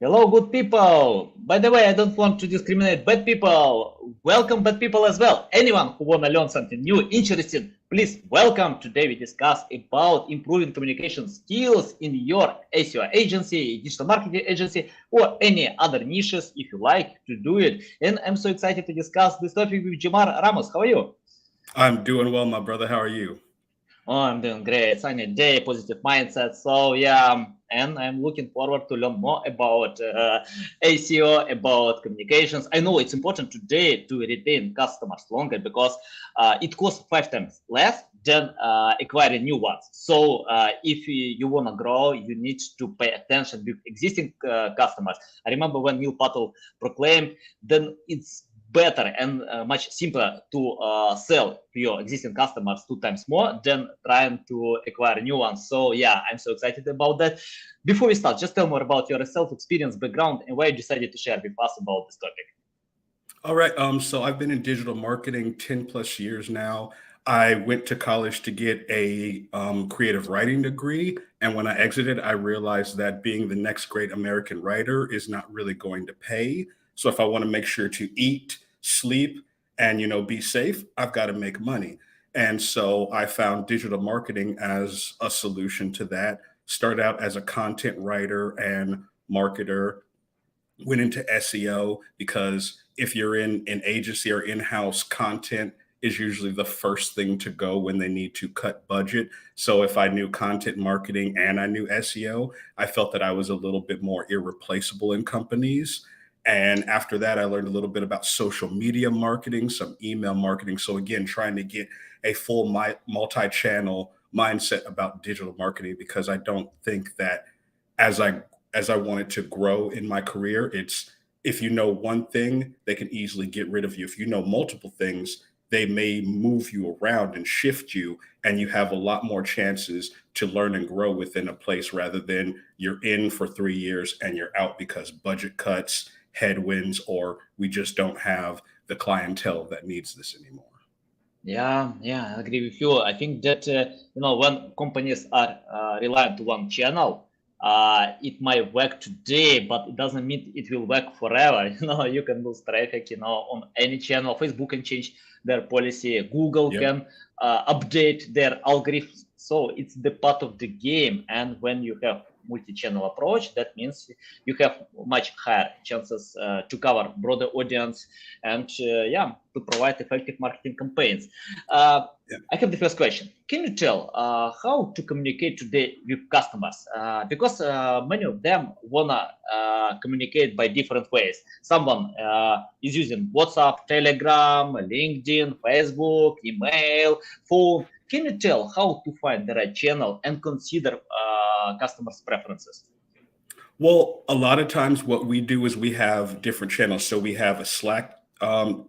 Hello, good people. By the way, I don't want to discriminate bad people. Welcome, bad people as well. Anyone who wanna learn something new, interesting, please welcome. Today we discuss about improving communication skills in your SEO agency, digital marketing agency, or any other niches if you like to do it. And I'm so excited to discuss this topic with Jamar Ramos. How are you? I'm doing well, my brother. How are you? Oh, I'm doing great. Sunny day, positive mindset. So yeah, and I'm looking forward to learn more about ACO, about communications. I know it's important today to retain customers longer because it costs 5 times less than acquiring new ones. So if you want to grow, you need to pay attention with existing customers. I remember when Neil Patel proclaimed, then it's better and much simpler to sell to your existing customers 2 times more than trying to acquire new ones. So yeah, I'm so excited about that. Before we start, just tell more about your self-experience, background, and why you decided to share with us about this topic. All right. So I've been in digital marketing 10 plus years now. I went to college to get a creative writing degree. And when I exited, I realized that being the next great American writer is not really going to pay. So if I want to make sure to eat, sleep, and be safe, I've got to make money. And so I found digital marketing as a solution to that. Started out as a content writer and marketer, went into SEO because if you're in an agency or in-house, content is usually the first thing to go when they need to cut budget. So if I knew content marketing and I knew SEO, I felt that I was a little bit more irreplaceable in companies. And after that, I learned a little bit about social media marketing, some email marketing. So again, trying to get a full multi-channel mindset about digital marketing, because I don't think that as I wanted to grow in my career, it's if you know one thing, they can easily get rid of you. If you know multiple things, they may move you around and shift you, and you have a lot more chances to learn and grow within a place rather than you're in for 3 years and you're out because budget cuts, headwinds, or we just don't have the clientele that needs this anymore. Yeah, I agree with you. I think that when companies are reliant to one channel, it might work today, but it doesn't mean it will work forever. You can lose traffic, on any channel. Facebook can change their policy. Google Yep. can update their algorithms. So it's the part of the game. And when you have multi-channel approach, that means you have much higher chances to cover broader audience and to provide effective marketing campaigns. Uh, I have the first question. Can you tell how to communicate today with customers? Because many of them wanna communicate by different ways. Someone is using WhatsApp, Telegram, LinkedIn, Facebook, email, phone. Can you tell how to find the right channel and consider customers' preferences? Well, a lot of times what we do is we have different channels. So we have a Slack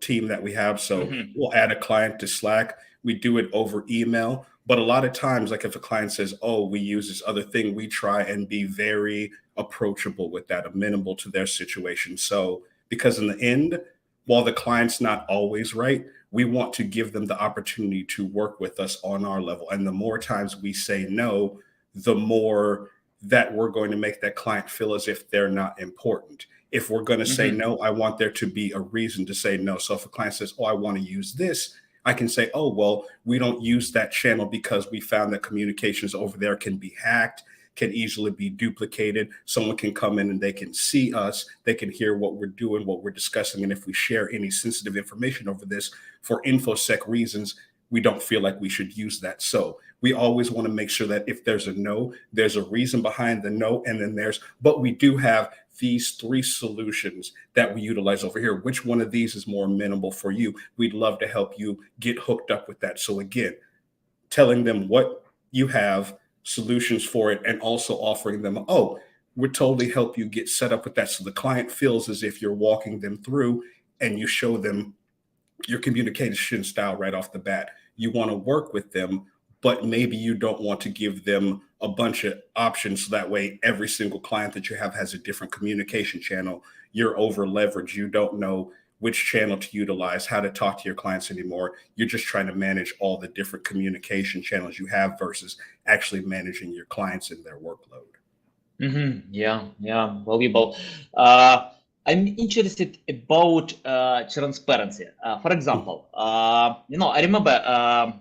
team that we have. So Mhm. we'll add a client to Slack. We do it over email. But a lot of times, like if a client says, oh, we use this other thing, we try and be very approachable with that, amenable to their situation. So, because in the end, while the client's not always right, we want to give them the opportunity to work with us on our level. And the more times we say no, the more that we're going to make that client feel as if they're not important. If we're going to say Mhm. no, I want there to be a reason to say no. So if a client says, oh, I want to use this, I can say, oh, well, we don't use that channel because we found that communications over there can be hacked, can easily be duplicated. Someone can come in and they can see us, they can hear what we're doing, what we're discussing. And if we share any sensitive information over this for InfoSec reasons, we don't feel like we should use that. So we always want to make sure that if there's a no, there's a reason behind the no. And then but we do have these three solutions that we utilize over here. Which one of these is more amenable for you? We'd love to help you get hooked up with that. So again, telling them what you have, solutions for it, and also offering them, oh, we'll totally help you get set up with that. So the client feels as if you're walking them through and you show them your communication style right off the bat. You want to work with them, but maybe you don't want to give them a bunch of options. So that way, every single client that you have has a different communication channel. You're over leveraged. You don't know which channel to utilize, how to talk to your clients anymore. You're just trying to manage all the different communication channels you have versus actually managing your clients and their workload. Yeah, yeah, valuable. Uh, I'm interested about transparency. For example, I remember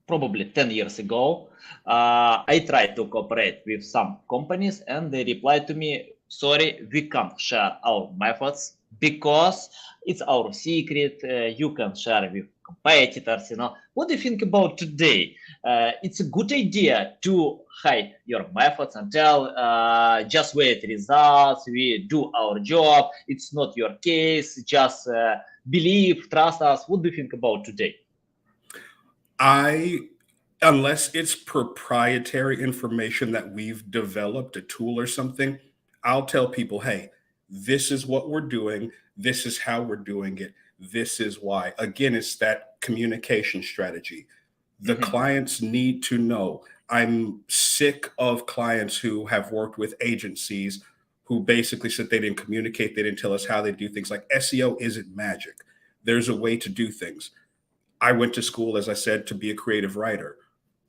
probably 10 years ago, I tried to cooperate with some companies and they replied to me, sorry, we can't share our methods because it's our secret. You can share with competitors. What do you think about today? It's a good idea to hide your methods and tell, just wait results. We do our job. It's not your case. Just believe, trust us. What do you think about today? I Unless it's proprietary information that we've developed, a tool or something, I'll tell people, hey, this is what we're doing. This is how we're doing it. This is why. Again, it's that communication strategy. The Mhm. clients need to know. I'm sick of clients who have worked with agencies who basically said they didn't communicate, they didn't tell us how they do things. Like SEO isn't magic. There's a way to do things. I went to school, as I said, to be a creative writer.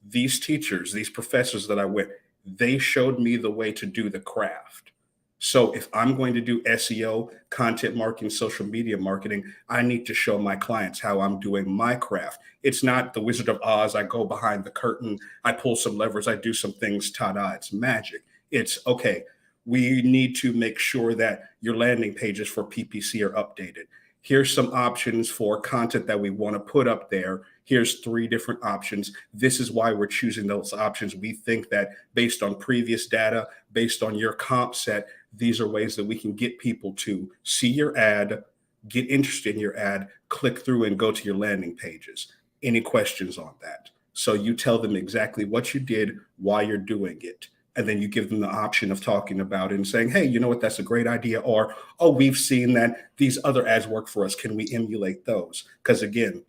These teachers, these professors that I went, they showed me the way to do the craft. So if I'm going to do SEO, content marketing, social media marketing, I need to show my clients how I'm doing my craft. It's not the Wizard of Oz. I go behind the curtain, I pull some levers, I do some things, ta-da, it's magic. It's okay. We need to make sure that your landing pages for PPC are updated. Here's some options for content that we want to put up there. Here's three different options. This is why we're choosing those options. We think that based on previous data, based on your comp set, these are ways that we can get people to see your ad, get interested in your ad, click through and go to your landing pages. Any questions on that? So you tell them exactly what you did, why you're doing it. And then you give them the option of talking about it and saying, hey, you know what, that's a great idea. Or, oh, we've seen that these other ads work for us. Can we emulate those? Because again,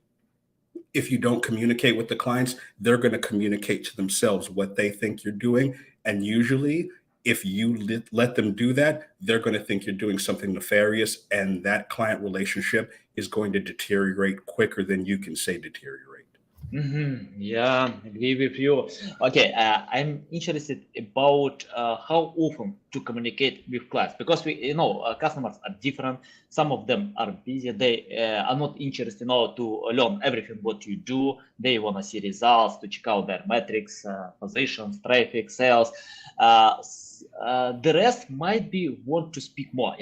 if you don't communicate with the clients, they're going to communicate to themselves what they think you're doing. And usually, if you let them do that, they're going to think you're doing something nefarious. And that client relationship is going to deteriorate quicker than you can say deteriorate. Yeah, agree with you. Okay, I'm interested about how often to communicate with clients because customers are different. Some of them are busy. They are not interested, to learn everything what you do. They want to see results, to check out their metrics, positions, traffic, sales. The rest might be want to speak more,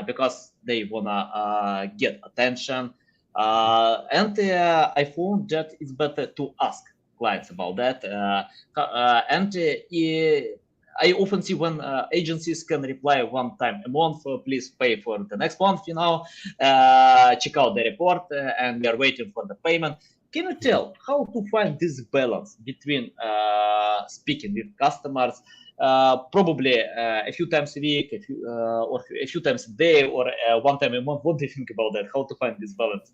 because they wanna get attention, and I found that it's better to ask clients about that. And I often see when agencies can reply one time a month, please pay for the next month, check out the report, and we are waiting for the payment. Can you tell how to find this balance between speaking with customers, probably a few times a week, or a few times a day, or one time a month? What do you think about that? How to find this balance?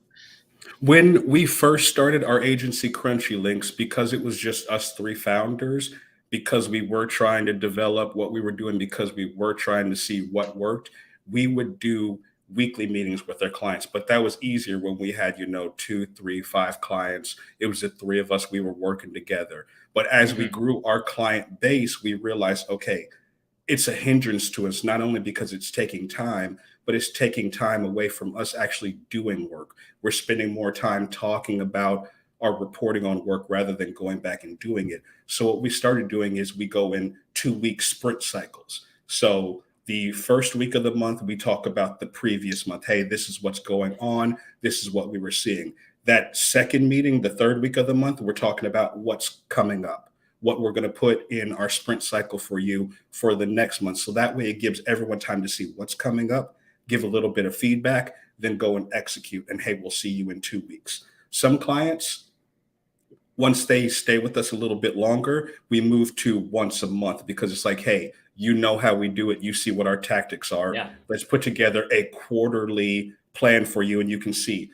When we first started our agency, Crunchy Links, because it was just us three founders, because we were trying to develop what we were doing, because we were trying to see what worked, we would do weekly meetings with our clients. But that was easier when we had, two, three, five clients. It was the three of us, we were working together. But as we Mhm. grew our client base, we realized, okay, it's a hindrance to us, not only because it's taking time, but it's taking time away from us actually doing work. We're spending more time talking about our reporting on work rather than going back and doing it. So what we started doing is we go in 2 week sprint cycles. So the first week of the month, we talk about the previous month. Hey, this is what's going on. This is what we were seeing. That second meeting, the third week of the month, we're talking about what's coming up, what we're going to put in our sprint cycle for you for the next month. So that way it gives everyone time to see what's coming up, give a little bit of feedback, then go and execute. And hey, we'll see you in 2 weeks. Some clients, once they stay with us a little bit longer, we move to once a month because it's like, hey, you know how we do it. You see what our tactics are. Yeah. Let's put together a quarterly plan for you. And you can see,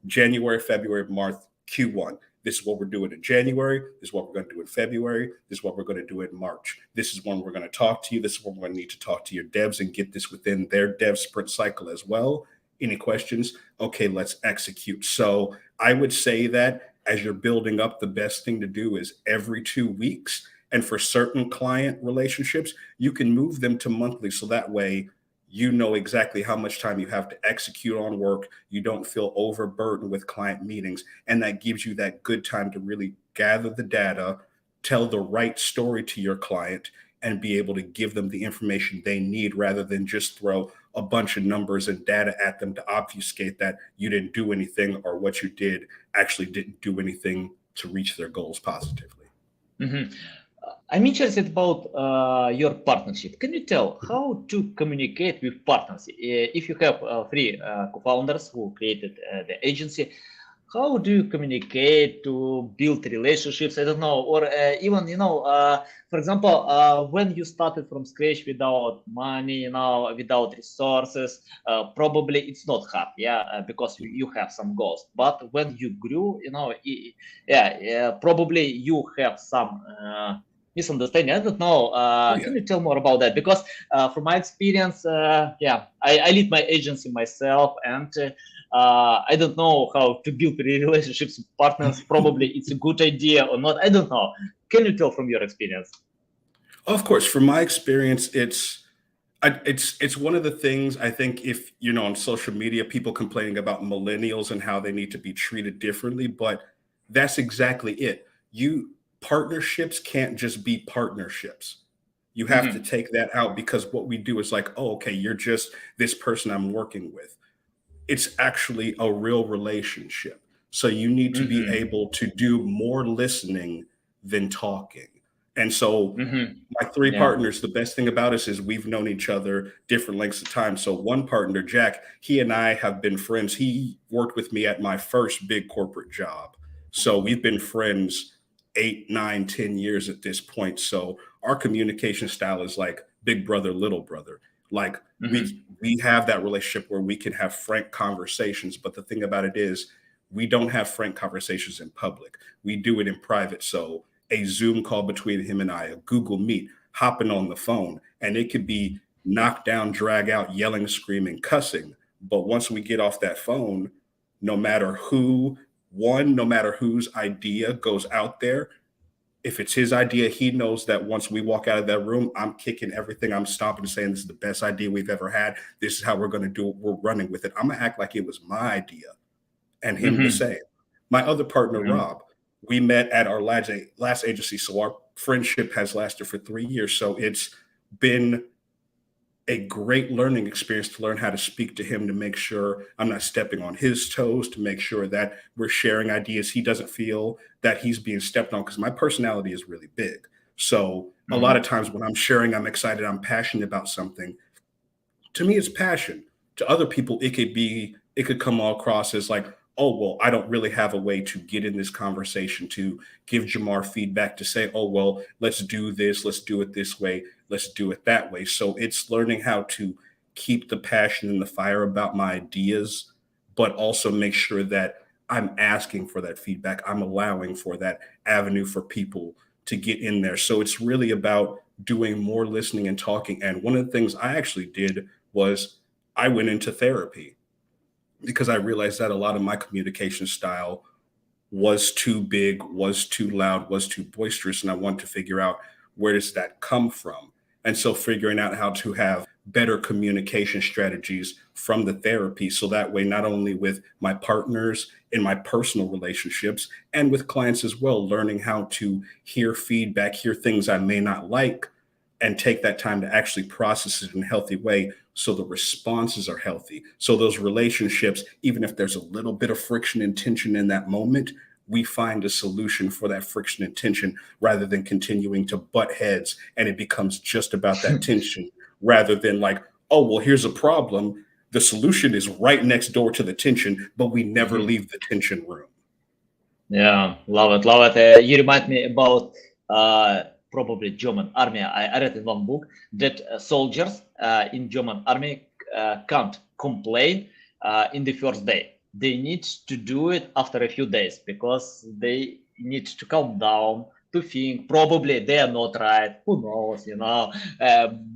January, February, March, Q1. This is what we're doing in January. This is what we're going to do in February. This is what we're going to do in March. This is when we're going to talk to you. This is when we're going to need to talk to your devs and get this within their dev sprint cycle as well. Any questions? Okay, let's execute. So I would say that as you're building up, the best thing to do is every 2 weeks And for certain client relationships, you can move them to monthly. So that way, you know exactly how much time you have to execute on work. You don't feel overburdened with client meetings. And that gives you that good time to really gather the data, tell the right story to your client, and be able to give them the information they need rather than just throw a bunch of numbers and data at them to obfuscate that you didn't do anything or what you did actually didn't do anything to reach their goals positively. Mhm. I'm interested about your partnership. Can you tell Mhm. how to communicate with partners? If you have three co-founders who created the agency, how do you communicate to build relationships? I don't know, or even for example, when you started from scratch without money, without resources, probably it's not hard, yeah, because you have some goals. But when you grew, yeah, probably you have some. Misunderstanding. I don't know. Oh, yeah. Can you tell more about that? Because from my experience, yeah, I lead my agency myself, and I don't know how to build relationships with partners. Probably it's a good idea or not. I don't know. Can you tell from your experience? Of course, from my experience, it's one of the things I think if on social media, people complaining about millennials and how they need to be treated differently, but that's exactly it. You Partnerships can't just be partnerships. You have to Hmm. take that out because what we do is like, oh, okay, you're just this person I'm working with. It's actually a real relationship. So you need to be Hmm. able to do more listening than talking. And so Hmm. my three Yeah. partners, the best thing about us is we've known each other different lengths of time. So one partner, Jack, he and I have been friends. He worked with me at my first big corporate job. So we've been friends 8, 9, 10 years at this point. So our communication style is like big brother, little brother. Like Hmm. we have that relationship where we can have frank conversations. But the thing about it is we don't have frank conversations in public. We do it in private. So a Zoom call between him and I, a Google Meet, hopping on the phone, and it could be knock down, drag out, yelling, screaming, cussing. But once we get off that phone, no matter no matter whose idea goes out there, if it's his idea, he knows that once we walk out of that room, I'm kicking everything. I'm stomping and saying, this is the best idea we've ever had. This is how we're going to do it. We're running with it. I'm going to act like it was my idea and him the Hmm. same. My other partner, Hmm. Rob, we met at our last agency. So our friendship has lasted for 3 years. So it's been a great learning experience to learn how to speak to him, to make sure I'm not stepping on his toes, to make sure that we're sharing ideas. He doesn't feel that he's being stepped on because my personality is really big. So a lot of Hmm. times when I'm sharing, I'm excited, I'm passionate about something. To me, it's passion. To other people, it could come all across as like, oh, well, I don't really have a way to get in this conversation to give Jamar feedback to say, oh, well, let's do this, let's do it this way, let's do it that way. So it's learning how to keep the passion and the fire about my ideas, but also make sure that I'm asking for that feedback. I'm allowing for that avenue for people to get in there. So it's really about doing more listening and talking. And one of the things I actually did was I went into therapy because I realized that a lot of my communication style was too big, was too loud, was too boisterous, and I wanted to figure out where does that come from. And so figuring out how to have better communication strategies from the therapy so that way not only with my partners in my personal relationships and with clients as well, learning how to hear feedback, hear things I may not like, and take that time to actually process it in a healthy way so the responses are healthy. So those relationships, even if there's a little bit of friction and tension in that moment, we find a solution for that friction and tension rather than continuing to butt heads and it becomes just about that tension rather than like, oh, well, here's a problem. The solution is right next door to the tension, but we never Hmm. leave the tension room. Yeah, love it, love it. You remind me about probably German army. I read in one book that soldiers in German army can't complain in the first day. They need to do it after a few days because they need to calm down, to think. Probably they are not right. Who knows?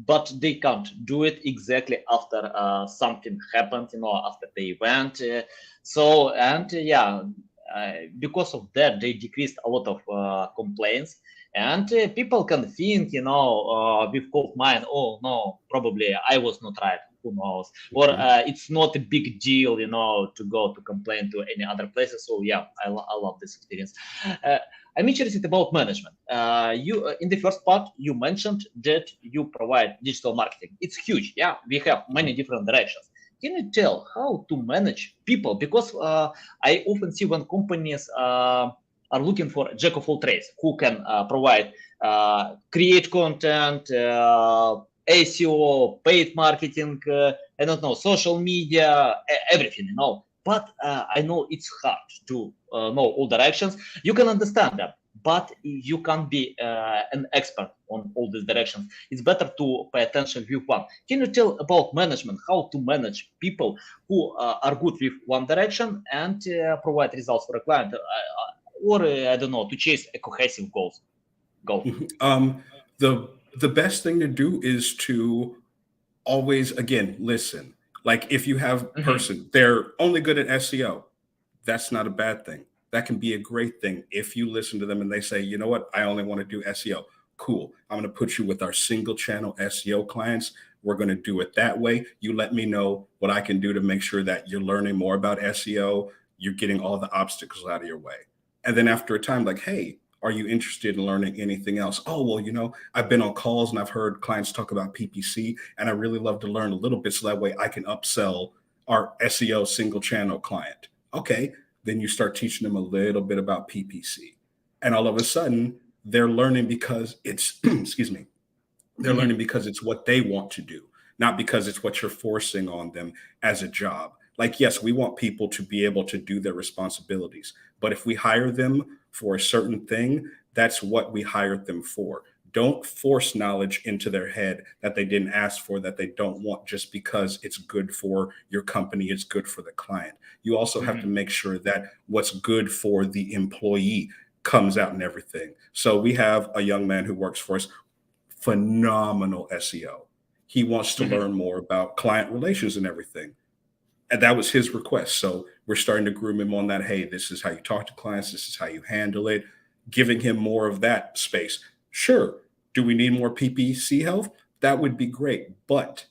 But they can't do it exactly after something happened. After the event. Yeah, because of that, they decreased a lot of complaints. And people can think, with cold mind, oh no, probably I was not right. Who knows? Or it's not a big deal, to go to complain to any other places. So yeah, I love this experience. Uh, I'm interested about management. You in the first part you mentioned that you provide digital marketing. It's huge. Yeah, we have many different directions. Can you tell how to manage people? Because I often see when companies are looking for a jack of all trades who can provide, create content, SEO, paid marketing, I don't know, social media, everything, But I know it's hard to know all directions. You can understand them, but you can't be an expert on all these directions. It's better to pay attention with one. Can you tell about management, how to manage people who are good with one direction and provide results for a client? Or I don't know, to chase a cohesive goal. The best thing to do is to always, again, listen. Like if you have a Mm-hmm. person, they're only good at SEO, that's not a bad thing. That can be a great thing if you listen to them and they say, you know what, I only want to do SEO. Cool. I'm going to put you with our single channel SEO clients. We're going to do it that way. You let me know what I can do to make sure that you're learning more about SEO. You're getting all the obstacles out of your way. And then after a time, like, hey, are you interested in learning anything else? Oh, well, I've been on calls and I've heard clients talk about PPC, and I really love to learn a little bit so that way I can upsell our SEO single channel client. Okay, then you start teaching them a little bit about PPC. And all of a sudden, they're learning because it's, excuse me, they're learning Mm-hmm. because it's what they want to do, not because it's what you're forcing on them as a job. Like, yes, we want people to be able to do their responsibilities, but if we hire them for a certain thing, that's what we hired them for. Don't force knowledge into their head that they didn't ask for, that they don't want just because it's good for your company, it's good for the client. You also have to Mm-hmm. make sure that what's good for the employee comes out in everything. So we have a young man who works for us, phenomenal SEO. He wants to Mm-hmm. learn more about client relations and everything. And that was his request. So we're starting to groom him on that. Hey, this is how you talk to clients. This is how you handle it. Giving him more of that space. Sure. Do we need more PPC health? That would be great. But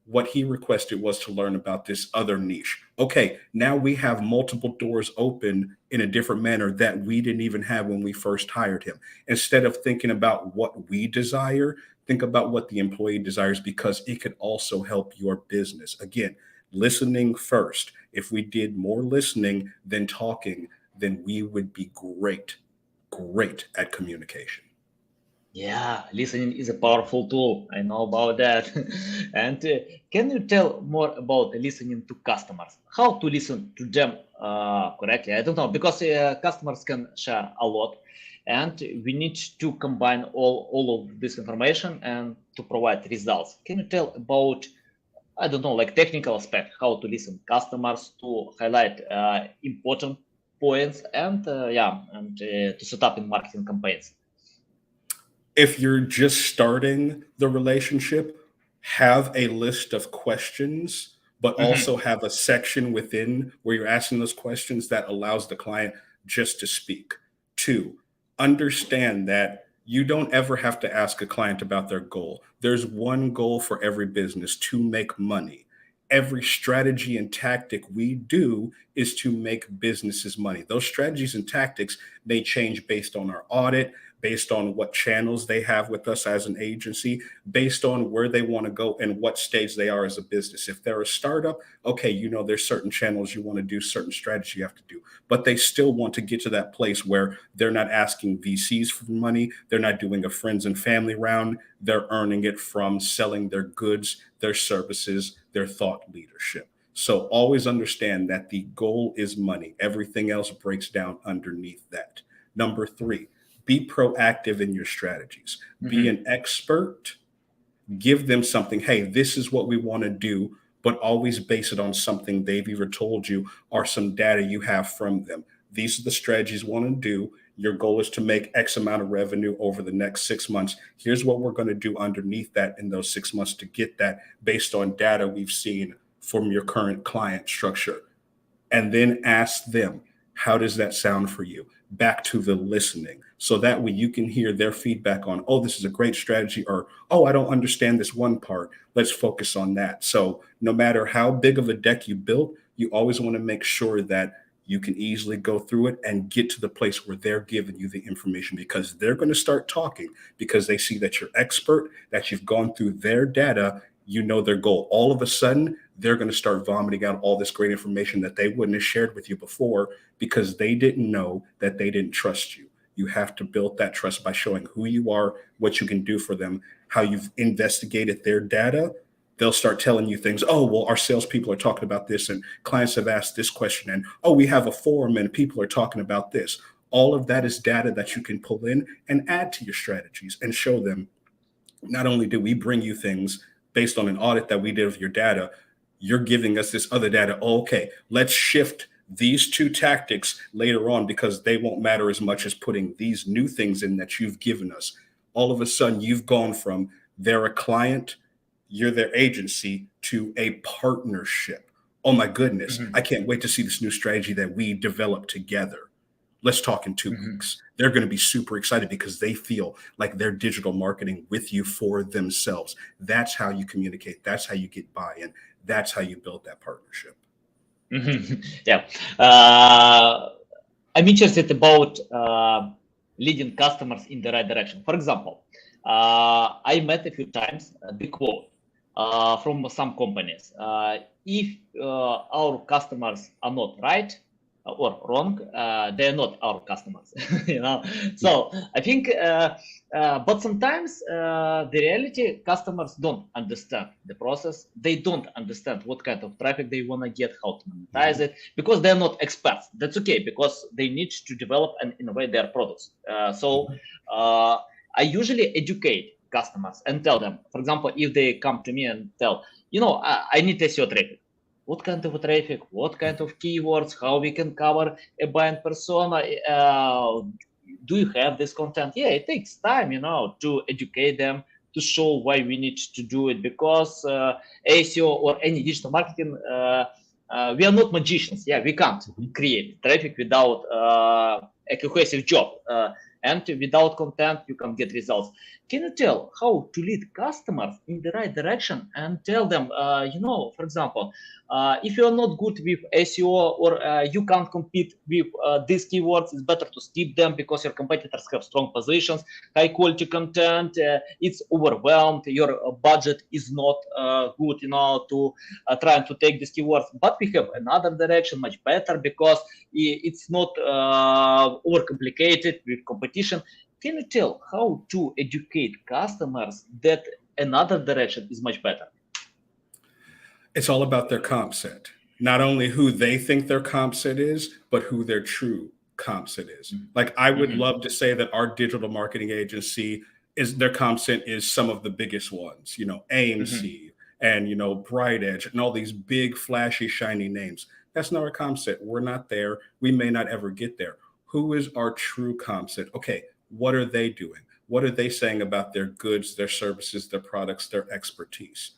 what he requested was to learn about this other niche. Okay, now we have multiple doors open in a different manner that we didn't even have when we first hired him. Instead of thinking about what we desire, think about what the employee desires, because it could also help your business. Again, listening first. If we did more listening than talking, then we would be great at communication. Yeah, listening is a powerful tool. I know about that. And can you tell more about listening to customers? How to listen to them correctly? I don't know, because customers can share a lot, and we need to combine all of this information and to provide results. Can you tell about, I don't know, like technical aspect, how to listen customers to highlight important points and to set up in marketing campaigns? If you're just starting the relationship, have a list of questions, but Hmm. also have a section within where you're asking those questions that allows the client just to speak. Two, understand that you don't ever have to ask a client about their goal. There's one goal for every business: to make money. Every strategy and tactic we do is to make businesses money. Those strategies and tactics may change based on our audit, based on what channels they have with us as an agency, based on where they want to go and what stage they are as a business. If they're a startup, okay, there's certain channels you want to do, certain strategy you have to do, but they still want to get to that place where they're not asking VCs for money. They're not doing a friends and family round. They're earning it from selling their goods, their services, their thought leadership. So always understand that the goal is money. Everything else breaks down underneath that. Number three, be proactive in your strategies. Be Hmm. an expert. Give them something. Hey, this is what we want to do, but always base it on something they've either told you or some data you have from them. These are the strategies we want to do. Your goal is to make X amount of revenue over the next 6 months. Here's what we're going to do underneath that in those 6 months to get that based on data we've seen from your current client structure. And then ask them, how does that sound for you? back to the listening. So that way you can hear their feedback on, oh, this is a great strategy, or, oh, I don't understand this one part. Let's focus on that. So no matter how big of a deck you built, you always want to make sure that you can easily go through it and get to the place where they're giving you the information, because they're going to start talking because they see that you're expert, that you've gone through their data, you know their goal. All of a sudden, they're going to start vomiting out all this great information that they wouldn't have shared with you before because they didn't know that they didn't trust you. You have to build that trust by showing who you are, what you can do for them, how you've investigated their data. They'll start telling you things. Oh, well, our salespeople are talking about this, and clients have asked this question, and oh, we have a forum and people are talking about this. All of that is data that you can pull in and add to your strategies and show them, not only did we bring you things based on an audit that we did of your data, you're giving us this other data. Oh, okay, let's shift these two tactics later on because they won't matter as much as putting these new things in that you've given us. All of a sudden, you've gone from they're a client, you're their agency, to a partnership. Oh my goodness, I can't wait to see this new strategy that we developed together. Let's talk in 2 weeks. They're going to be super excited because they feel like they're digital marketing with you for themselves. That's how you communicate. That's how you get buy-in. That's how you build that partnership. Yeah. I'm interested about leading customers in the right direction. For example, I met a few times the quote from some companies. If our customers are not right or wrong, they're not our customers. So I think, but sometimes the reality, customers don't understand the process. They don't understand what kind of traffic they want to get, how to monetize it, because they're not experts. That's okay, because they need to develop and innovate their products. So I usually educate customers and tell them, for example, if they come to me and tell, I need SEO traffic. What kind of traffic, what kind of keywords, how we can cover a buying persona, do you have this content? Yeah, it takes time, to educate them, to show why we need to do it, because SEO or any digital marketing, we are not magicians. Yeah, we can't create traffic without a cohesive job. And without content, you can get results. Can you tell how to lead customers in the right direction and tell them, for example, if you're not good with SEO or you can't compete with these keywords, it's better to skip them because your competitors have strong positions, high quality content, it's overwhelmed, your budget is not good, to trying to take these keywords. But we have another direction, much better, because it's not overcomplicated with competition. Can you tell how to educate customers that another direction is much better? It's all about their comp set. Not only who they think their comp set is, but who their true comp set is. Like, I would love to say that our digital marketing agency is, their comp set is some of the biggest ones, AMC and, Bright Edge and all these big, flashy, shiny names. That's not our comp set. We're not there. We may not ever get there. Who is our true comp set? Okay, what are they doing? What are they saying about their goods, their services, their products, their expertise?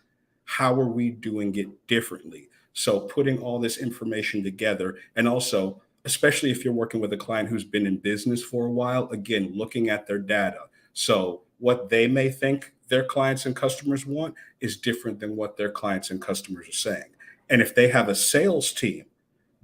How are we doing it differently? So putting all this information together, and also, especially if you're working with a client who's been in business for a while, again, looking at their data. So what they may think their clients and customers want is different than what their clients and customers are saying. And if they have a sales team,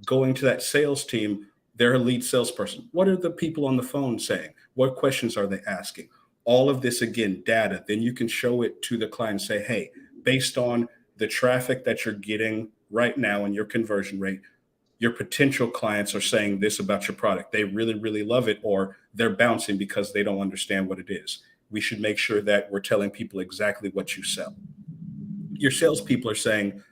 going to that sales team, their lead salesperson, what are the people on the phone saying? What questions are they asking? All of this, again, data. Then you can show it to the client and say, hey, based on the traffic that you're getting right now and your conversion rate, your potential clients are saying this about your product. They really, really love it, or they're bouncing because they don't understand what it is. We should make sure that we're telling people exactly what you sell. Your salespeople are saying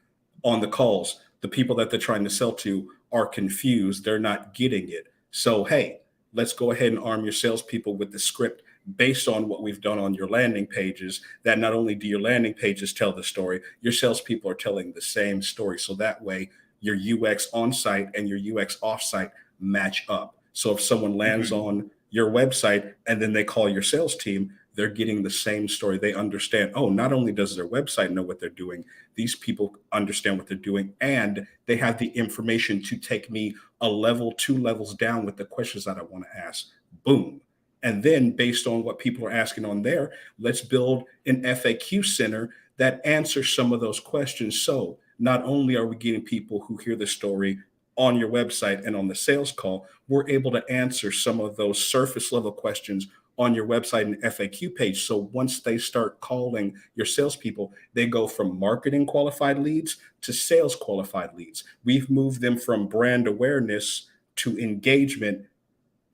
on the calls, the people that they're trying to sell to are confused. They're not getting it. So, hey, let's go ahead and arm your salespeople with the script based on what we've done on your landing pages, that not only do your landing pages tell the story, your salespeople are telling the same story. So that way your UX on site and your UX off site match up. So if someone lands on your website and then they call your sales team, they're getting the same story. They understand, oh, not only does their website know what they're doing, these people understand what they're doing, and they have the information to take me a level, 2 levels down with the questions that I want to ask. Boom. And then based on what people are asking on there, let's build an FAQ center that answers some of those questions. So not only are we getting people who hear the story on your website and on the sales call, we're able to answer some of those surface level questions on your website and FAQ page. So once they start calling your salespeople, they go from marketing qualified leads to sales qualified leads. We've moved them from brand awareness to engagement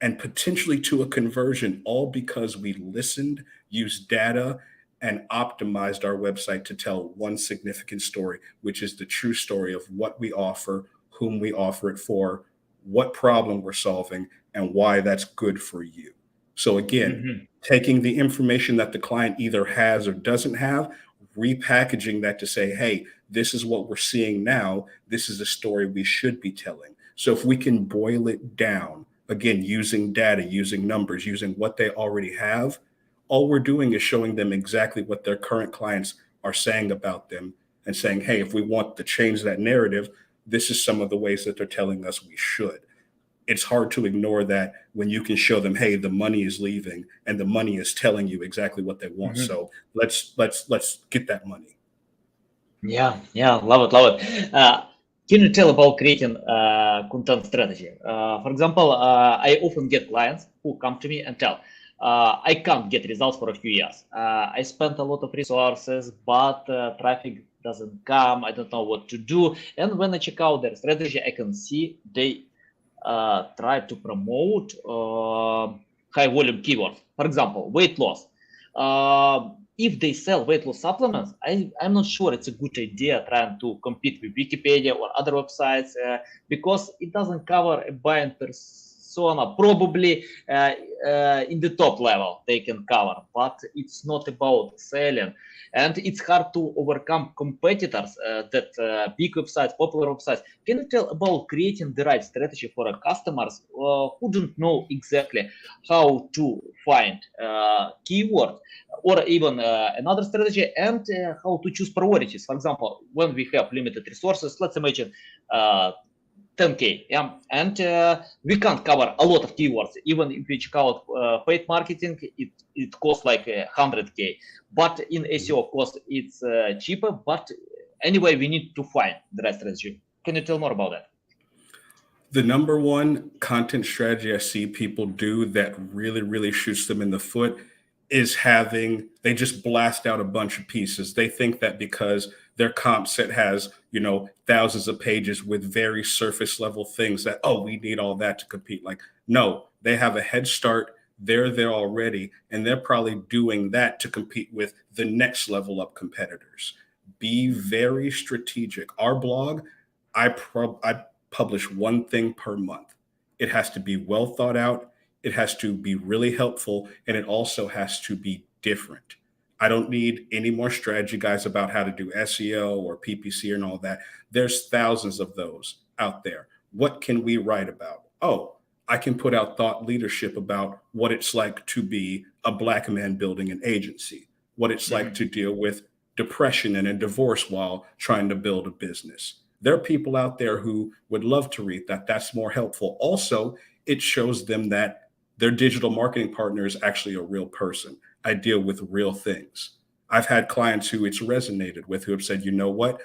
and potentially to a conversion, all because we listened, used data, and optimized our website to tell one significant story, which is the true story of what we offer, whom we offer it for, what problem we're solving, and why that's good for you. So again, Mhm. taking the information that the client either has or doesn't have, repackaging that to say, hey, this is what we're seeing now. This is a story we should be telling. So if we can boil it down, again, using data, using numbers, using what they already have, all we're doing is showing them exactly what their current clients are saying about them and saying, hey, if we want to change that narrative, this is some of the ways that they're telling us we should. It's hard to ignore that when you can show them, hey, the money is leaving and the money is telling you exactly what they want. Mhm. So let's get that money. Yeah, yeah, love it, love it. Can you tell about creating content strategy? For example, I often get clients who come to me and tell, I can't get results for a few years. I spent a lot of resources, but traffic doesn't come. I don't know what to do. And when I check out their strategy, I can see they try to promote high volume keywords. For example, weight loss. If they sell weight loss supplements, I'm not sure it's a good idea trying to compete with Wikipedia or other websites because it doesn't cover a buying persona. Probably in the top level they can cover, but it's not about selling. And it's hard to overcome competitors that big websites, popular websites. Can you tell about creating the right strategy for our customers who don't know exactly how to find keywords or even another strategy and how to choose priorities? For example, when we have limited resources, let's imagine 10K, yeah, and we can't cover a lot of keywords. Even if we check out paid marketing, it costs like 100K, but in SEO, of course, it's cheaper. But anyway, we need to find the right strategy. Can you tell more about that? The number one content strategy I see people do that really shoots them in the foot is they just blast out a bunch of pieces. They think that because their comp set has, thousands of pages with very surface level things that, oh, we need all that to compete. Like, no, they have a head start. They're there already, and they're probably doing that to compete with the next level up competitors. Be very strategic. Our blog, I publish one thing per month. It has to be well thought out. It has to be really helpful, and it also has to be different. I don't need any more strategy guys about how to do SEO or PPC and all that. There's thousands of those out there. What can we write about? Oh, I can put out thought leadership about what it's like to be a Black man building an agency, what it's like to Mhm. deal with depression and a divorce while trying to build a business. There are people out there who would love to read that. That's more helpful. Also, it shows them that their digital marketing partner is actually a real person. I deal with real things. I've had clients who it's resonated with who have said, you know what?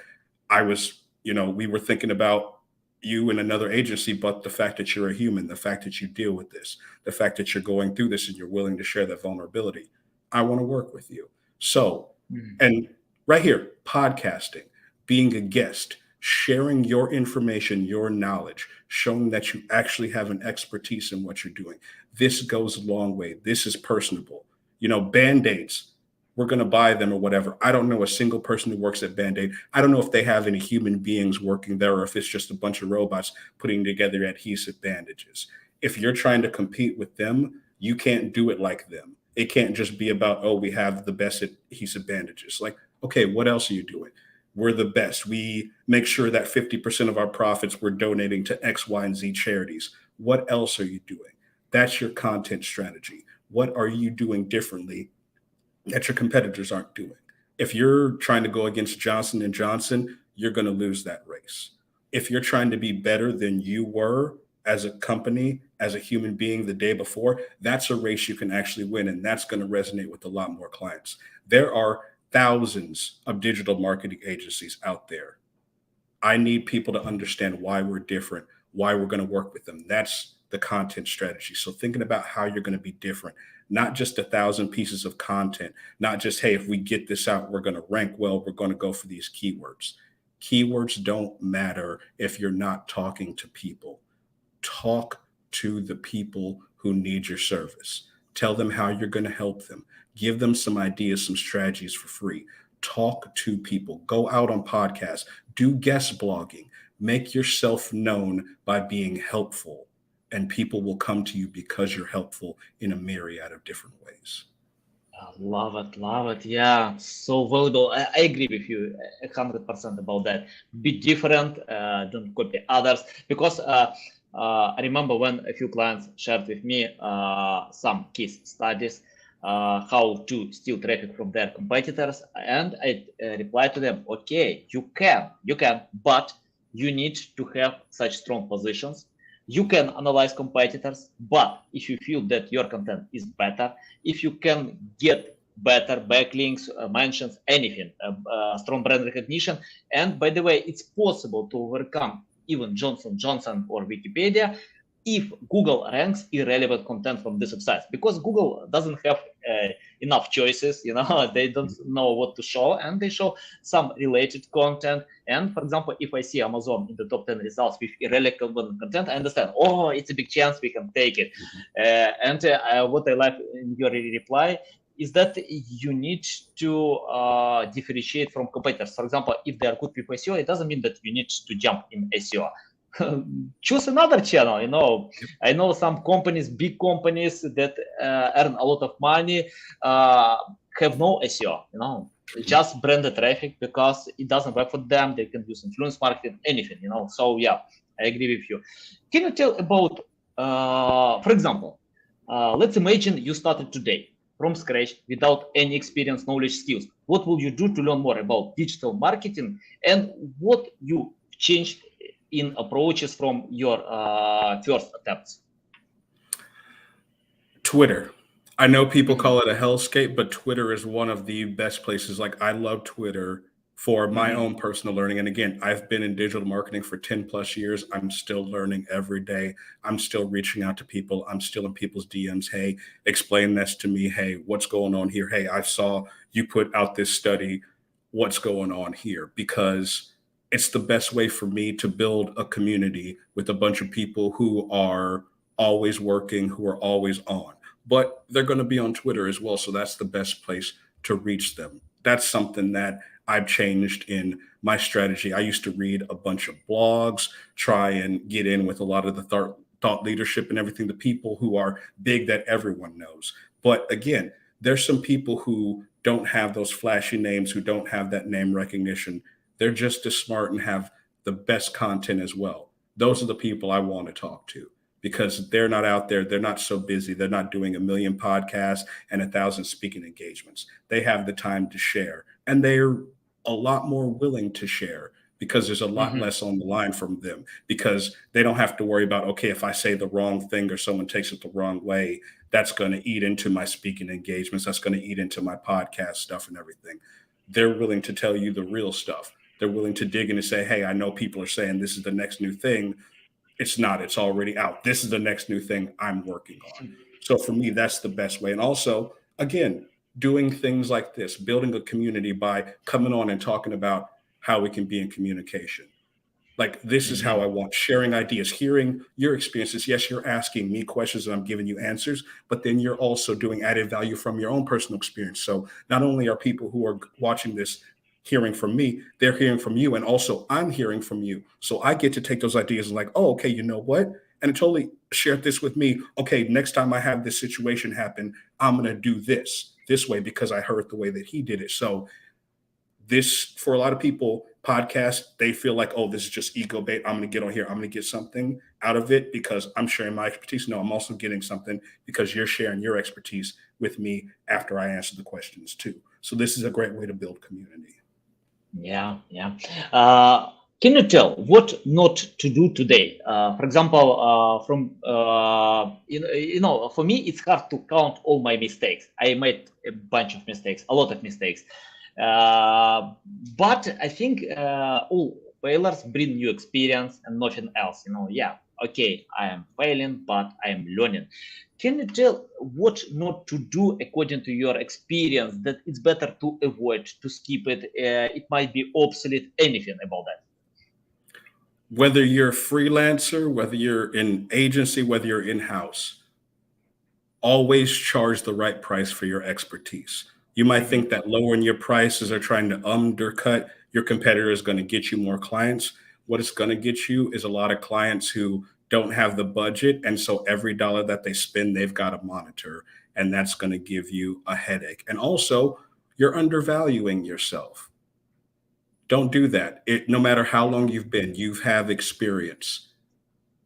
We were thinking about you and another agency, but the fact that you're a human, the fact that you deal with this, the fact that you're going through this and you're willing to share that vulnerability, I want to work with you. So, Mhm. and right here, podcasting, being a guest, sharing your information, your knowledge, showing that you actually have an expertise in what you're doing. This goes a long way. This is personable. Band-aids, we're going to buy them or whatever. I don't know a single person who works at Band-Aid. I don't know if they have any human beings working there or if it's just a bunch of robots putting together adhesive bandages. If you're trying to compete with them, you can't do it like them. It can't just be about, oh, we have the best adhesive bandages. Like, okay, what else are you doing? We're the best. We make sure that 50% of our profits we're donating to X, Y, and Z charities. What else are you doing? That's your content strategy. What are you doing differently that your competitors aren't doing. If you're trying to go against Johnson and Johnson, you're going to lose that race. If you're trying to be better than you were as a company, as a human being the day before, that's a race you can actually win. And that's going to resonate with a lot more clients. There are thousands of digital marketing agencies out there. I need people to understand why we're different, why we're going to work with them. That's the content strategy. So thinking about how you're going to be different, not just 1,000 pieces of content, not just, hey, if we get this out, we're going to rank well, we're going to go for these keywords. Keywords don't matter if you're not talking to people. Talk to the people who need your service. Tell them how you're going to help them. Give them some ideas, some strategies for free. Talk to people. Go out on podcasts. Do guest blogging. Make yourself known by being helpful. And people will come to you because you're helpful in a myriad of different ways. Love it, love it. Yeah, so valuable. I agree with you 100% about that. Be different, don't copy others. Because I remember when a few clients shared with me some case studies, how to steal traffic from their competitors, and I replied to them, okay, you can, but you need to have such strong positions. You can analyze competitors, but if you feel that your content is better, if you can get better backlinks, mentions, anything, strong brand recognition, and by the way, it's possible to overcome even Johnson or Wikipedia if Google ranks irrelevant content from this website, because Google doesn't have enough choices, they don't know what to show, and they show some related content. And for example, if I see Amazon in the top 10 results with irrelevant content, I understand, oh, it's a big chance we can take it. And what I like in your reply is that you need to differentiate from competitors. For example, if they are good with SEO, it doesn't mean that you need to jump in SEO. Choose another channel. I know some companies, big companies that earn a lot of money, have no SEO, just branded traffic, because it doesn't work for them. They can use influence marketing, anything. So yeah, I agree with you. Can you tell about, for example, let's imagine you started today from scratch without any experience, knowledge, skills. What will you do to learn more about digital marketing, and what you changed in approaches from your first attempts? Twitter. I know people call it a hellscape, but Twitter is one of the best places. Like, I love Twitter for my own personal learning. And again, I've been in digital marketing for 10 plus years. I'm still learning every day. I'm still reaching out to people. I'm still in people's DMs. Hey, explain this to me. Hey, what's going on here? Hey, I saw you put out this study. What's going on here? Because it's the best way for me to build a community with a bunch of people who are always working, who are always on. But they're going to be on Twitter as well. So that's the best place to reach them. That's something that I've changed in my strategy. I used to read a bunch of blogs, try and get in with a lot of the thought leadership and everything, the people who are big that everyone knows. But again, there's some people who don't have those flashy names, who don't have that name recognition. They're just as smart and have the best content as well. Those are the people I want to talk to, because they're not out there. They're not so busy. They're not doing a million podcasts and 1,000 speaking engagements. They have the time to share, and they're a lot more willing to share because there's a lot less on the line from them, because they don't have to worry about, okay, if I say the wrong thing or someone takes it the wrong way, that's going to eat into my speaking engagements. That's going to eat into my podcast stuff and everything. They're willing to tell you the real stuff. They're willing to dig in and say, hey, I know people are saying this is the next new thing. It's not, it's already out. This is the next new thing I'm working on. So for me, that's the best way. And also, again, doing things like this, building a community by coming on and talking about how we can be in communication. Like, this is how I want, sharing ideas, hearing your experiences. Yes, you're asking me questions and I'm giving you answers, but then you're also doing added value from your own personal experience. So not only are people who are watching this hearing from me, they're hearing from you. And also I'm hearing from you. So I get to take those ideas and like, oh, okay, you know what? And totally shared this with me. Okay, next time I have this situation happen, I'm going to do this way because I heard the way that he did it. So this, for a lot of people, podcasts, they feel like, oh, this is just ego bait. I'm going to get on here. I'm going to get something out of it because I'm sharing my expertise. No, I'm also getting something because you're sharing your expertise. with me after I answer the questions too. So this is a great way to build community. Yeah, yeah. Can you tell what not to do today? For example, for me, it's hard to count all my mistakes. I made a bunch of mistakes, a lot of mistakes. Uh, but I think all failures bring new experience and nothing else. Yeah, okay, I am failing, but I am learning. Can you tell what not to do according to your experience that it's better to avoid, to skip it? It might be obsolete, anything about that? Whether you're a freelancer, whether you're in agency, whether you're in-house, always charge the right price for your expertise. You might Mhm. think that lowering your prices or trying to undercut your competitor is going to get you more clients. What it's going to get you is a lot of clients who don't have the budget. And so every dollar that they spend, they've got to monitor. And that's going to give you a headache. And also, you're undervaluing yourself. Don't do that. No matter how long you've have experience.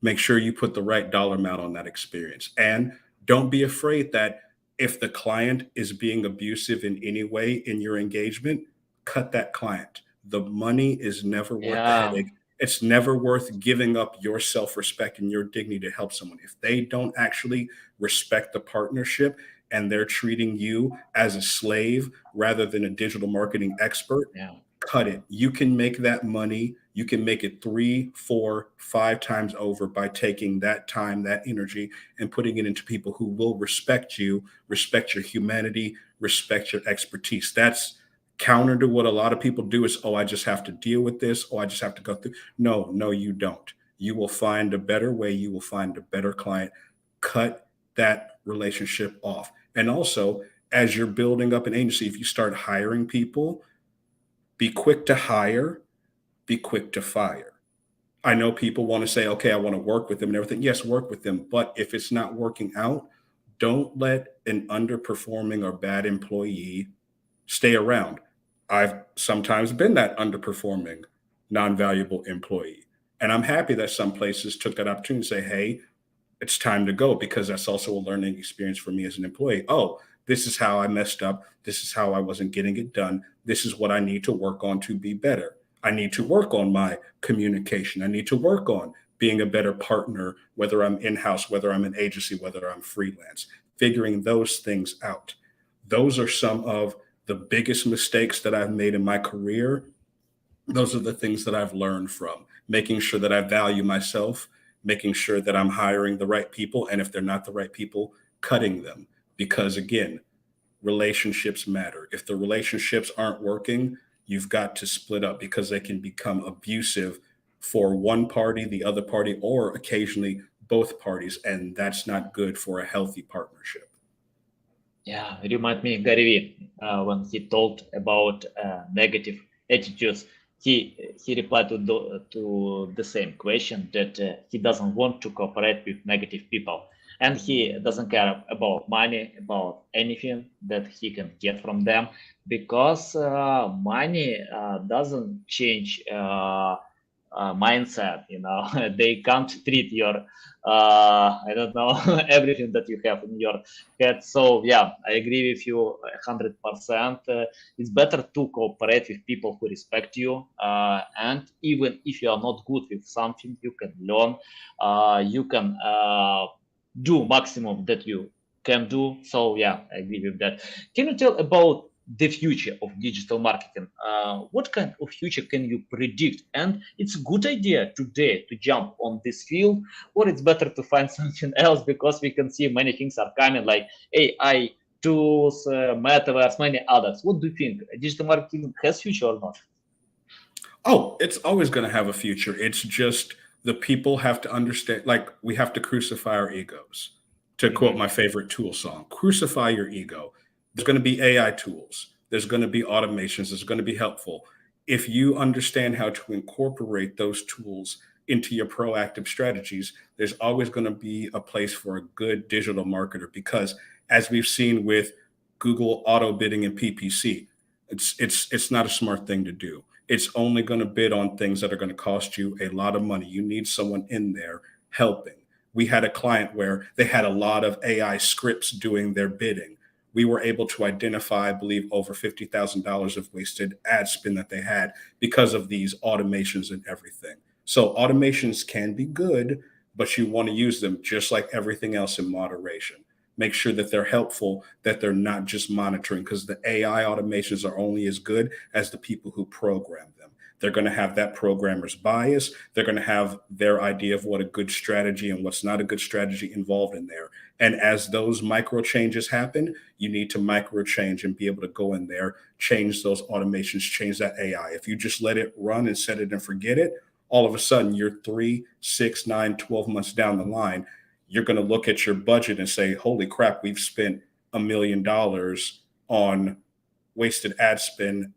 Make sure you put the right dollar amount on that experience. And don't be afraid that if the client is being abusive in any way in your engagement, cut that client. The money is never worth the Yeah, headache. It's never worth giving up your self respect and your dignity to help someone. If they don't actually respect the partnership and they're treating you as a slave rather than a digital marketing expert, yeah, cut it. You can make that money. You can make it 3, 4, 5 times over by taking that time, that energy, and putting it into people who will respect you, respect your humanity, respect your expertise. That's counter to what a lot of people do is, oh, I just have to deal with this. Oh, I just have to go through. No, no, you don't. You will find a better way. You will find a better client. Cut that relationship off. And also, as you're building up an agency, if you start hiring people, be quick to hire, be quick to fire. I know people want to say, okay, I want to work with them and everything. Yes, work with them. But if it's not working out, don't let an underperforming or bad employee stay around. I've sometimes been that underperforming, non valuable employee. And I'm happy that some places took that opportunity to say, hey, it's time to go, because that's also a learning experience for me as an employee. Oh, this is how I messed up. This is how I wasn't getting it done. This is what I need to work on to be better. I need to work on my communication. I need to work on being a better partner, whether I'm in house, whether I'm an agency, whether I'm freelance, figuring those things out. Those are some of the biggest mistakes that I've made in my career. Those are the things that I've learned from making sure that I value myself, making sure that I'm hiring the right people. And if they're not the right people, cutting them. Because again, relationships matter. If the relationships aren't working, you've got to split up, because they can become abusive for one party, the other party, or occasionally both parties. And that's not good for a healthy partnership. yeah. Remind me Gary Vee, when he talked about negative attitudes. He replied to the same question that he doesn't want to cooperate with negative people, and he doesn't care about money, about anything that he can get from them, because money doesn't change mindset. They can't treat your I don't know everything that you have in your head. So yeah, I agree with you 100%. It's better to cooperate with people who respect you, and even if you are not good with something, you can learn. You can do maximum that you can do. So yeah, I agree with that. Can you tell about the future of digital marketing? What kind of future can you predict? And it's a good idea today to jump on this field, or it's better to find something else, because we can see many things are coming, like AI tools, metaverse, many others. What do you think? Digital marketing has future or not? Oh, it's always going to have a future. It's just the people have to understand, like, we have to crucify our egos. To quote Mhm. my favorite Tool song, crucify your ego. There's going to be AI tools, there's going to be automations, there's going to be helpful. If you understand how to incorporate those tools into your proactive strategies, there's always going to be a place for a good digital marketer, because as we've seen with Google auto bidding and PPC, it's not a smart thing to do. It's only going to bid on things that are going to cost you a lot of money. You need someone in there helping. We had a client where they had a lot of AI scripts doing their bidding. we were able to identify, I believe, over $50,000 of wasted ad spend that they had because of these automations and everything. So automations can be good, but you want to use them just like everything else in moderation. Make sure that they're helpful, that they're not just monitoring, because the AI automations are only as good as the people who program them. They're going to have that programmer's bias. They're going to have their idea of what a good strategy and what's not a good strategy involved in there. And as those micro changes happen, you need to micro change and be able to go in there, change those automations, change that AI. If you just let it run and set it and forget it, all of a sudden you're 3, 6, 9, 12 months down the line, you're going to look at your budget and say, holy crap, we've spent $1 million on wasted ad spend.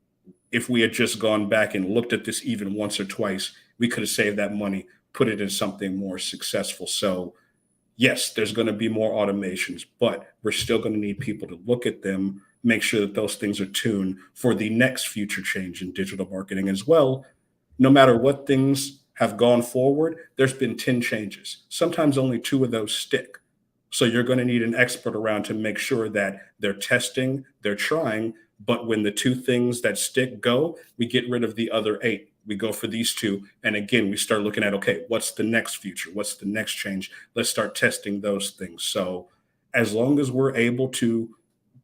If we had just gone back and looked at this even once or twice, we could have saved that money, put it in something more successful. So yes, there's going to be more automations, but we're still going to need people to look at them, make sure that those things are tuned for the next future change in digital marketing as well. No matter what things have gone forward, there's been 10 changes. Sometimes only 2 of those stick. So you're going to need an expert around to make sure that they're testing, they're trying, but when the 2 things that stick go, we get rid of the other 8. We go for these 2. And again, we start looking at, okay, what's the next future? What's the next change? Let's start testing those things. So as long as we're able to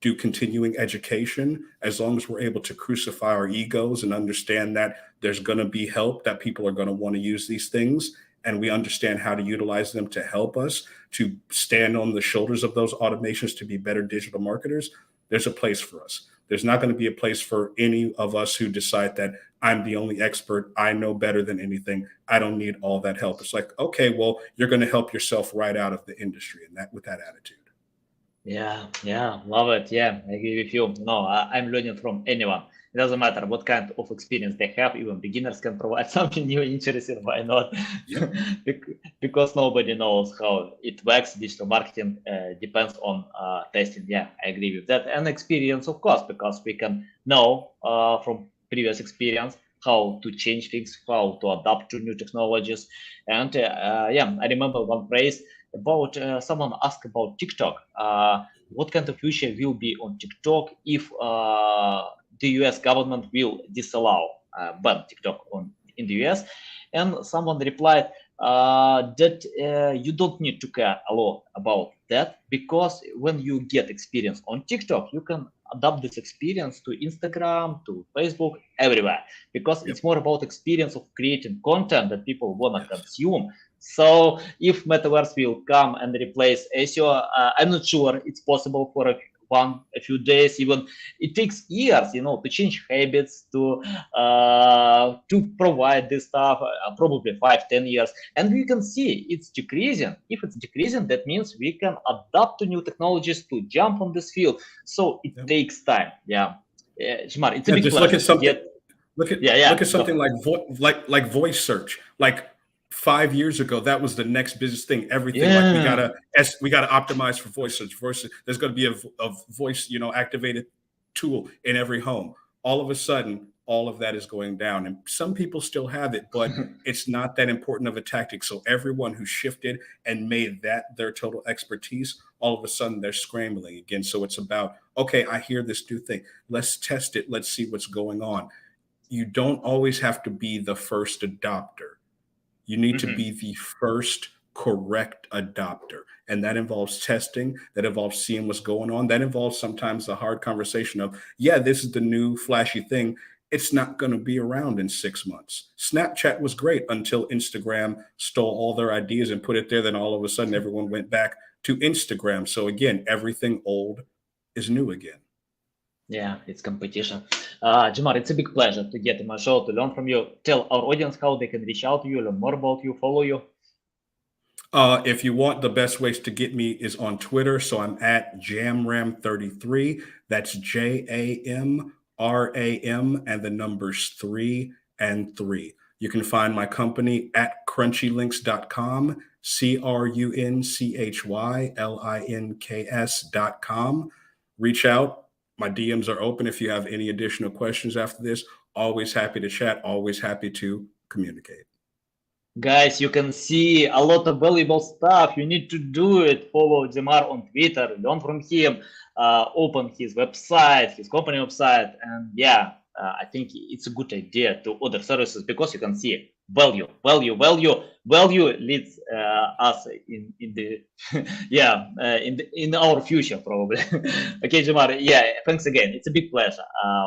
do continuing education, as long as we're able to crucify our egos and understand that there's going to be help, that people are going to want to use these things, and we understand how to utilize them to help us to stand on the shoulders of those automations to be better digital marketers, there's a place for us. There's not going to be a place for any of us who decide that I'm the only expert, I know better than anything, I don't need all that help. It's like, okay, well, you're going to help yourself right out of the industry, and that with that attitude. Yeah, love it. Yeah, I agree with you. No, I'm learning from anyone. It doesn't matter what kind of experience they have. Even beginners can provide something new, interesting. Why not? Yep. Because nobody knows how it works. Digital marketing depends on testing. Yeah, I agree with that. And experience, of course, because we can know from previous experience how to change things, how to adapt to new technologies. And yeah, I remember one phrase about someone asked about TikTok. What kind of future will be on TikTok if the US government will disallow ban TikTok in the US? And someone replied that you don't need to care a lot about that, because when you get experience on TikTok, you can adapt this experience to Instagram, to Facebook, everywhere, because it's more about experience of creating content that people want to consume. So if metaverse will come and replace SEO, I'm not sure it's possible for a few days. Even it takes years, to change habits, to provide this stuff. Probably 5-10 years, and we can see it's decreasing. If it's decreasing, that means we can adapt to new technologies to jump on this field. So it takes time. Yeah, Jamar, it's a big just pleasure. look at something. Look at something like voice search. Like 5 years ago, that was the next business thing. Everything like we gotta optimize for voice search. There's going to be a voice activated tool in every home. All of a sudden, all of that is going down, and some people still have it, but it's not that important of a tactic. So everyone who shifted and made that their total expertise, all of a sudden they're scrambling again. So it's about, okay, I hear this new thing. Let's test it. Let's see what's going on. You don't always have to be the first adopter. You need to be the first correct adopter. And that involves testing, that involves seeing what's going on. That involves sometimes the hard conversation of, yeah, this is the new flashy thing. It's not going to be around in 6 months. Snapchat was great until Instagram stole all their ideas and put it there. Then all of a sudden, everyone went back to Instagram. So again, everything old is new again. Yeah, it's competition. Jamar, it's a big pleasure to get in my show, to learn from you. Tell our audience how they can reach out to you, learn more about you, follow you. If you want, the best ways to get me is on Twitter. So I'm at JamRam33. That's JAMRAM and the numbers 3 and 3. You can find my company at crunchylinks.com, CRUNCHYLINKS.com. Reach out. My DMs are open if you have any additional questions after this. Always happy to chat, always happy to communicate. Guys, you can see a lot of valuable stuff. You need to do it. Follow Jamar on Twitter, learn from him, open his website, his company website. And yeah, I think it's a good idea to order services because you can see value leads us in the yeah in our future probably. Okay, Jamar. Yeah, thanks again. It's a big pleasure.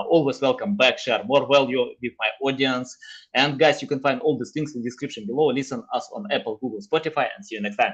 Always welcome back. Share more value with my audience. And guys, you can find all these links in the description below. Listen us on Apple, Google, Spotify, and see you next time.